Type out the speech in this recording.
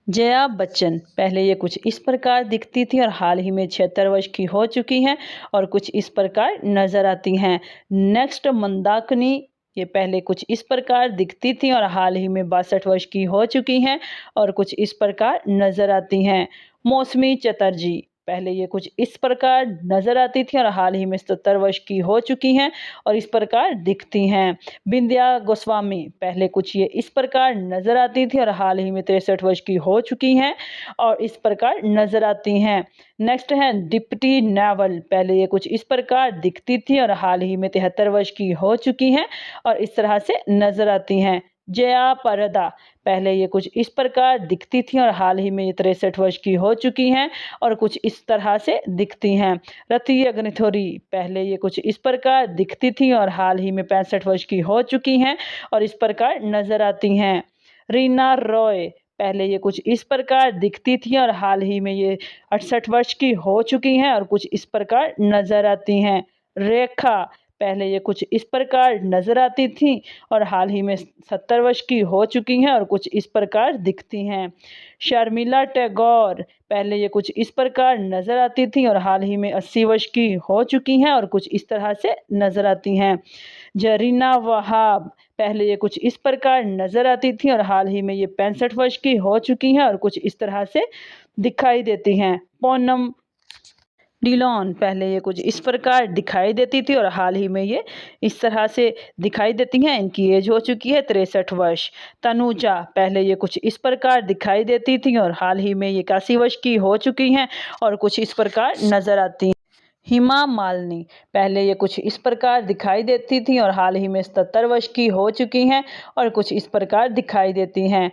जया बच्चन पहले ये कुछ इस प्रकार दिखती थी और हाल ही में 76 वर्ष की हो चुकी हैं और कुछ इस प्रकार नजर आती हैं। नेक्स्ट मंदाकिनी, ये पहले कुछ इस प्रकार दिखती थी और हाल ही में 62 वर्ष की हो चुकी हैं और कुछ इस प्रकार नजर आती हैं। मौसमी चटर्जी पहले ये कुछ इस प्रकार नजर आती थी और हाल ही में 77 वर्ष की हो चुकी हैं और इस प्रकार दिखती हैं। बिंदिया गोस्वामी पहले कुछ ये इस प्रकार नजर आती थी और हाल ही में 63 वर्ष की हो चुकी हैं और इस प्रकार नजर आती हैं। नेक्स्ट है डिप्टी नेवल, पहले ये कुछ इस प्रकार दिखती थी और हाल ही में 73 वर्ष की हो चुकी हैं और इस तरह से नजर आती हैं। जया परदा पहले ये कुछ इस प्रकार दिखती थी और हाल ही में ये 63 वर्ष की हो चुकी हैं और कुछ इस तरह से दिखती हैं। रति अग्निहोत्री पहले ये कुछ इस प्रकार दिखती थी और हाल ही में 65 वर्ष की हो चुकी हैं और इस प्रकार नजर आती हैं। रीना रॉय पहले ये कुछ इस प्रकार दिखती थी और हाल ही में ये 68 वर्ष की हो चुकी हैं और कुछ इस प्रकार नजर आती हैं। रेखा पहले ये कुछ इस प्रकार नजर आती थी और हाल ही में 70 वर्ष की हो चुकी हैं और कुछ इस प्रकार दिखती हैं। शर्मिला टैगोर पहले ये कुछ इस प्रकार नजर आती थी और हाल ही में 80 वर्ष की हो चुकी हैं और कुछ इस तरह से नजर आती हैं। जरीना वहाब पहले ये कुछ इस प्रकार नजर आती थी और हाल ही में ये 65 वर्ष की हो चुकी हैं और कुछ इस तरह से दिखाई देती हैं। पूनम डिलॉन पहले ये कुछ इस प्रकार दिखाई देती थी और हाल ही में ये इस तरह से दिखाई देती हैं। इनकी एज हो चुकी है 63 वर्ष। तनुजा पहले ये कुछ इस प्रकार दिखाई देती थी और हाल ही में ये 81 वर्ष की हो चुकी हैं और कुछ इस प्रकार नजर आती हैं। हिमा मालिनी पहले ये कुछ इस प्रकार दिखाई देती थी और हाल ही में 77 वर्ष की हो चुकी हैं और कुछ इस प्रकार दिखाई देती हैं।